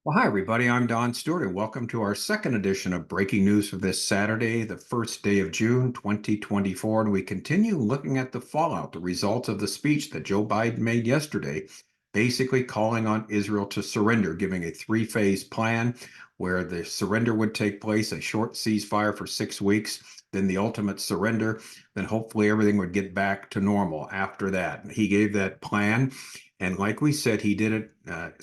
Well, hi, everybody. I'm Don Stewart, and welcome to our second edition of Breaking News for this Saturday, the first day of June, 2024. And we continue looking at the fallout, the results of the speech that Joe Biden made yesterday, basically calling on Israel to surrender, giving a three-phase plan where the surrender would take place, a short ceasefire for 6 weeks, then the ultimate surrender, then hopefully everything would get back to normal after that. He gave that plan. And like we said, he did it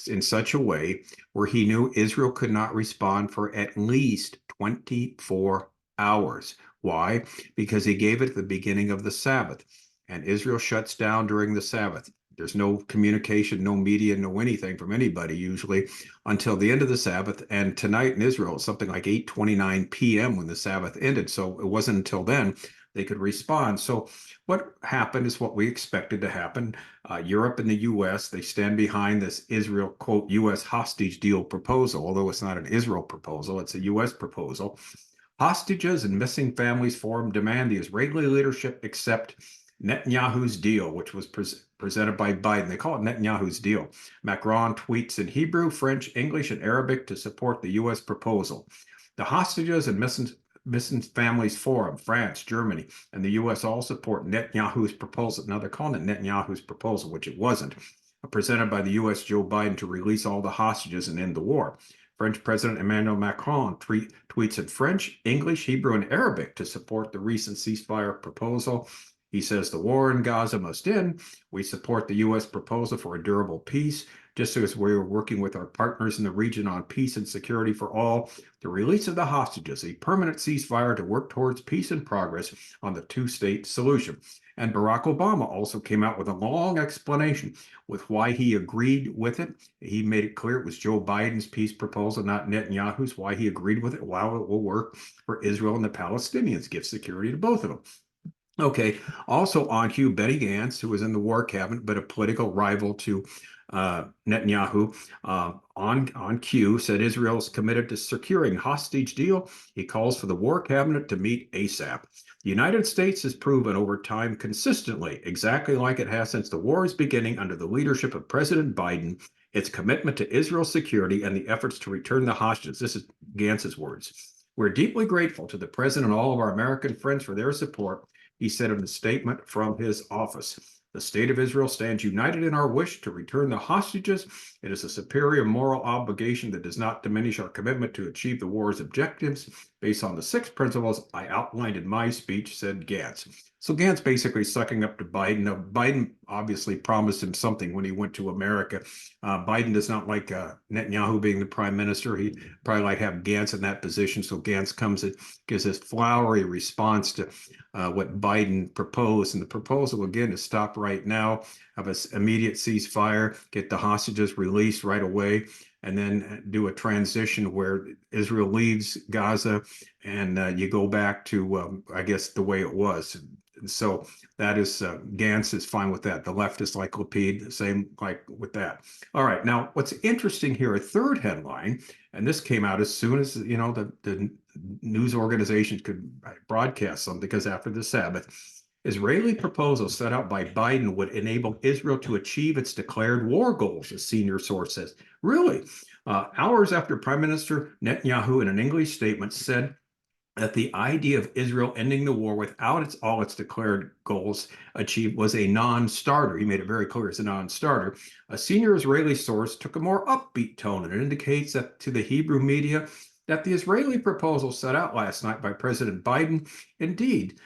in such a way where he knew Israel could not respond for at least 24 hours. Why? Because he gave it at the beginning of the Sabbath, and Israel shuts down during the Sabbath. There's no communication, no media, no anything from anybody usually until the end of the Sabbath. And tonight in Israel, it's something like 8:29 p.m. when the Sabbath ended. So it wasn't until then they could respond. So what happened is what we expected to happen. Europe and the U.S., they stand behind this Israel, quote, U.S. hostage deal proposal, although it's not an Israel proposal, it's a U.S. proposal. Hostages and missing families forum demand the Israeli leadership accept Netanyahu's deal, which was presented by Biden. They call it Netanyahu's deal. Macron tweets in Hebrew, French, English, and Arabic to support the U.S. proposal. The hostages and missing families forum, France, Germany, and the U.S. all support Netanyahu's proposal. Now they're calling it Netanyahu's proposal, which it wasn't, presented by the U.S. Joe Biden to release all the hostages and end the war. French President Emmanuel Macron tweets in French, English, Hebrew, and Arabic to support the recent ceasefire proposal. He says the war in Gaza must end. We support the U.S. proposal for a durable peace, just as we are working with our partners in the region on peace and security for all. The release of the hostages, a permanent ceasefire to work towards peace and progress on the two-state solution. And Barack Obama also came out with a long explanation with why he agreed with it. He made it clear it was Joe Biden's peace proposal, not Netanyahu's, why he agreed with it, how it will work for Israel and the Palestinians, give security to both of them. Okay, also on cue, Benny Gantz, who was in the war cabinet, but a political rival to Netanyahu, on cue, said Israel is committed to securing hostage deal. He calls for the war cabinet to meet ASAP. The United States has proven over time consistently, exactly like it has since the war's beginning under the leadership of President Biden, its commitment to Israel's security and the efforts to return the hostages. This is Gantz's words. We're deeply grateful to the president and all of our American friends for their support, he said in a statement from his office. The state of Israel stands united in our wish to return the hostages. It is a superior moral obligation that does not diminish our commitment to achieve the war's objectives based on the 6 principles I outlined in my speech, said Gantz. So Gantz basically sucking up to Biden. Now, Biden obviously promised him something when he went to America. Biden does not like Netanyahu being the prime minister. He'd probably like have Gantz in that position. So Gantz comes and gives this flowery response to what Biden proposed. And the proposal, again, is stop right now, have an immediate ceasefire, get the hostages released right away, and then do a transition where Israel leaves Gaza and you go back to, I guess, the way it was. So that is, Gantz is fine with that. The leftists like Lapid, same like with that. All right. Now, what's interesting here, a third headline, and this came out as soon as, the news organizations could broadcast something because after the Sabbath, Israeli proposal set out by Biden would enable Israel to achieve its declared war goals, a senior source says. Really? Hours after Prime Minister Netanyahu, in an English statement, said that the idea of Israel ending the war without all its declared goals achieved was a non-starter. He made it very clear it's a non-starter. A senior Israeli source took a more upbeat tone, and it indicates that to the Hebrew media that the Israeli proposal set out last night by President Biden indeed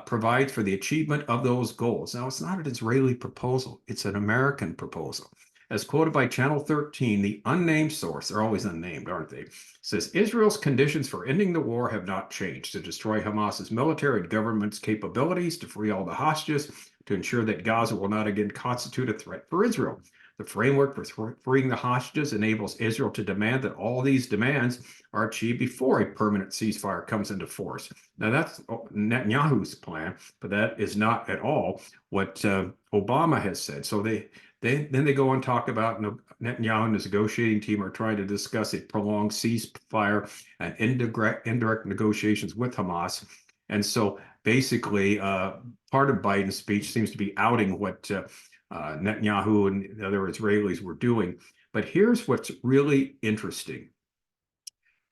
provides for the achievement of those goals. Now, it's not an Israeli proposal, it's an American proposal. As quoted by Channel 13, the unnamed source, they're always unnamed, aren't they, says Israel's conditions for ending the war have not changed: to destroy Hamas's military and government's capabilities, to free all the hostages, to ensure that Gaza will not again constitute a threat for Israel. The framework for freeing the hostages enables Israel to demand that all these demands are achieved before a permanent ceasefire comes into force. Now, that's Netanyahu's plan, but that is not at all what Obama has said. So then they go and talk about Netanyahu and his negotiating team are trying to discuss a prolonged ceasefire and indirect negotiations with Hamas. And so basically, part of Biden's speech seems to be outing what Netanyahu and the other Israelis were doing. But here's what's really interesting.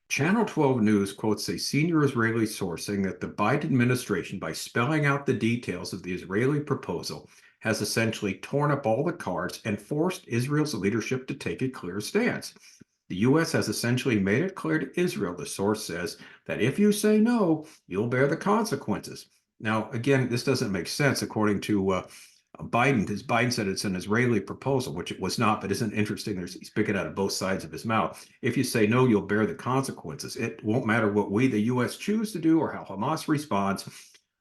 Channel 12 News quotes a senior Israeli source saying that the Biden administration, by spelling out the details of the Israeli proposal, has essentially torn up all the cards and forced Israel's leadership to take a clear stance. The U.S. has essentially made it clear to Israel, the source says, that if you say no, you'll bear the consequences. Now, again, this doesn't make sense according to Biden, because Biden said it's an Israeli proposal, which it was not, but isn't interesting. He's picking out of both sides of his mouth. If you say no, you'll bear the consequences. It won't matter what we, the U.S., choose to do or how Hamas responds.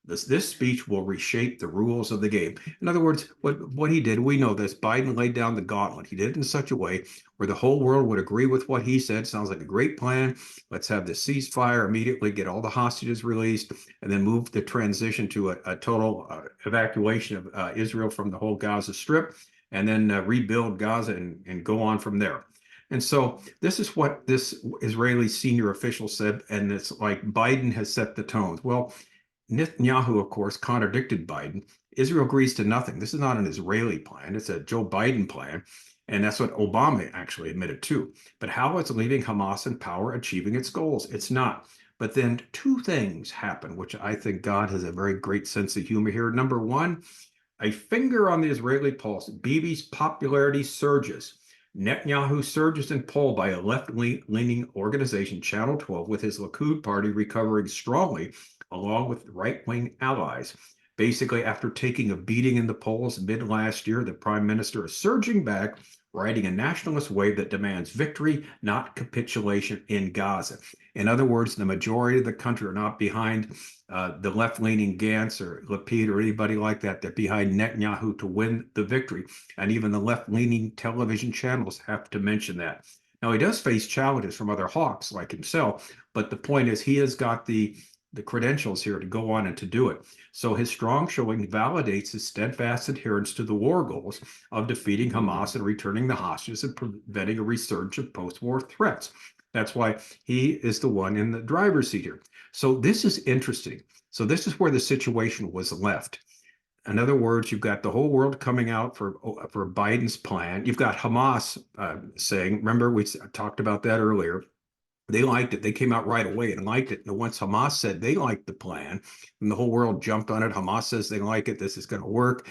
This speech will reshape the rules of the game. In other words, what he did, we know this, Biden laid down the gauntlet. He did it in such a way where the whole world would agree with what he said. Sounds like a great plan. Let's have the ceasefire immediately, get all the hostages released, and then move the transition to a total evacuation of Israel from the whole Gaza Strip, and then rebuild Gaza and go on from there. And so this is what this Israeli senior official said, and it's like Biden has set the tones. Well, Netanyahu, of course, contradicted Biden. Israel agrees to nothing. This is not an Israeli plan. It's a Joe Biden plan. And that's what Obama actually admitted to. But how is leaving Hamas in power achieving its goals? It's not. But then two things happen, which I think God has a very great sense of humor here. Number one, a finger on the Israeli pulse. Bibi's popularity surges. Netanyahu surges in poll by a left-leaning organization, Channel 12, with his Likud party recovering strongly, along with right-wing allies. Basically, after taking a beating in the polls mid last year, the prime minister is surging back, riding a nationalist wave that demands victory, not capitulation in Gaza. In other words, the majority of the country are not behind the left-leaning Gantz or Lapid or anybody like that. They're behind Netanyahu to win the victory. And even the left-leaning television channels have to mention that. Now, he does face challenges from other hawks like himself, but the point is he has got the credentials here to go on and to do it. So his strong showing validates his steadfast adherence to the war goals of defeating Hamas and returning the hostages and preventing a resurgence of post-war threats. That's why he is the one in the driver's seat here. So this is interesting. So this is where the situation was left. In other words, you've got the whole world coming out for Biden's plan. You've got Hamas saying, remember, we talked about that earlier. They liked it. They came out right away and liked it. And once Hamas said they liked the plan, and the whole world jumped on it. Hamas says they like it. This is going to work.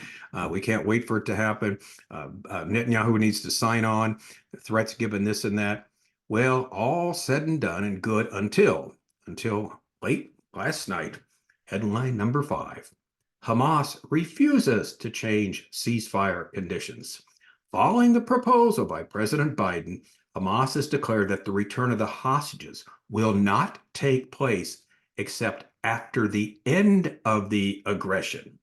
We can't wait for it to happen. Netanyahu needs to sign on. The threats given this and that. Well, all said and done and good until late last night. Headline number 5. Hamas refuses to change ceasefire conditions. Following the proposal by President Biden, Hamas has declared that the return of the hostages will not take place except after the end of the aggression.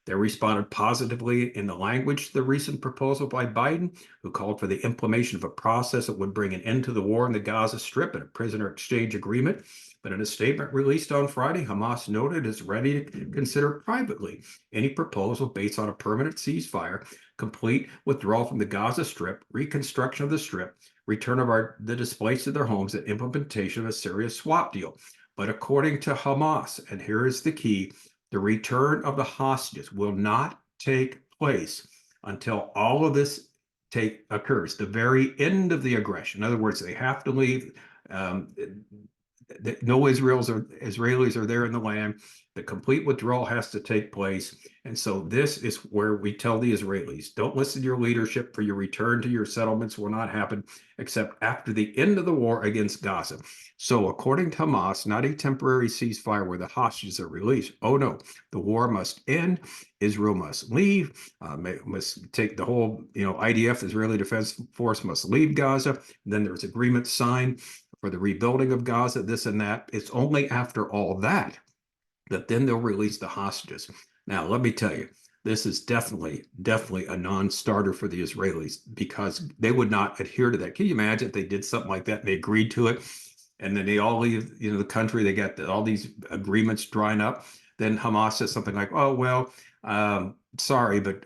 They responded positively in the language to the recent proposal by Biden, who called for the implementation of a process that would bring an end to the war in the Gaza Strip and a prisoner exchange agreement. But in a statement released on Friday, Hamas noted it's ready to consider privately any proposal based on a permanent ceasefire, complete withdrawal from the Gaza Strip, reconstruction of the Strip, return of the displaced to their homes, and implementation of a serious swap deal. But according to Hamas, and here is the key, the return of the hostages will not take place until all of this occurs, the very end of the aggression. In other words, they have to leave. No Israelis are there in the land. The complete withdrawal has to take place. And so this is where we tell the Israelis, don't listen to your leadership, for your return to your settlements will not happen except after the end of the war against Gaza. So according to Hamas, not a temporary ceasefire where the hostages are released. Oh no, the war must end. Israel must leave, must take the whole, IDF, Israeli Defense Force must leave Gaza. Then there's agreements signed for the rebuilding of Gaza, this and that. It's only after all that then they'll release the hostages. Now, let me tell you, this is definitely a non-starter for the Israelis because they would not adhere to that. Can you imagine if they did something like that and they agreed to it and then they all leave, the country, they got all these agreements drying up. Then Hamas says something like, oh, well, sorry, but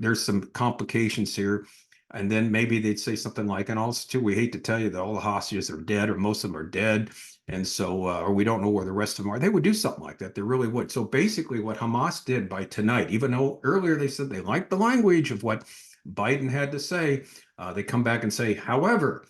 there's some complications here. And then maybe they'd say something like, and also too, we hate to tell you that all the hostages are dead or most of them are dead. And so, or we don't know where the rest of them are. They would do something like that. They really would. So basically what Hamas did by tonight, even though earlier they said they liked the language of what Biden had to say, they come back and say, however,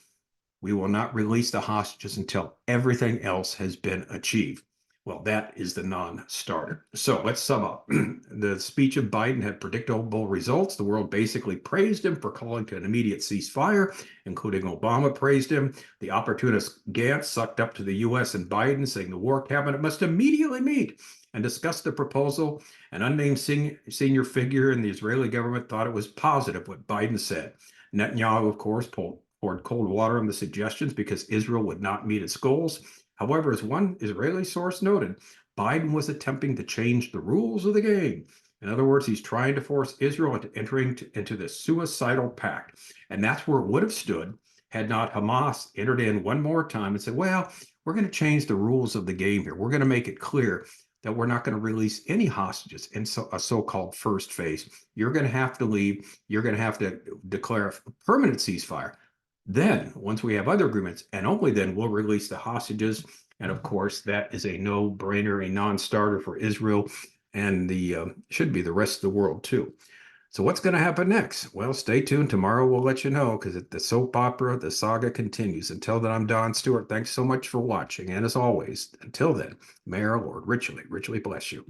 we will not release the hostages until everything else has been achieved. Well, that is the non-starter. So let's sum up. The speech of Biden had predictable results. The world basically praised him for calling to an immediate ceasefire, including Obama praised him. The opportunist Gantz sucked up to the U.S. and Biden, saying the war cabinet must immediately meet and discuss the proposal. An unnamed senior figure in the Israeli government thought it was positive what Biden said. Netanyahu, of course, poured cold water on the suggestions because Israel would not meet its goals. However, as one Israeli source noted, Biden was attempting to change the rules of the game. In other words, he's trying to force Israel into entering into this suicidal pact. And that's where it would have stood had not Hamas entered in one more time and said, well, we're going to change the rules of the game here. We're going to make it clear that we're not going to release any hostages in a so-called first phase. You're going to have to leave. You're going to have to declare a permanent ceasefire. Then, once we have other agreements, and only then we'll release the hostages. And of course, that is a no-brainer, a non-starter for Israel and the should be the rest of the world too. So what's going to happen next? Well, stay tuned. Tomorrow we'll let you know because the soap opera, the saga continues. Until then, I'm Don Stewart. Thanks so much for watching. And as always, until then, may our Lord richly, richly bless you.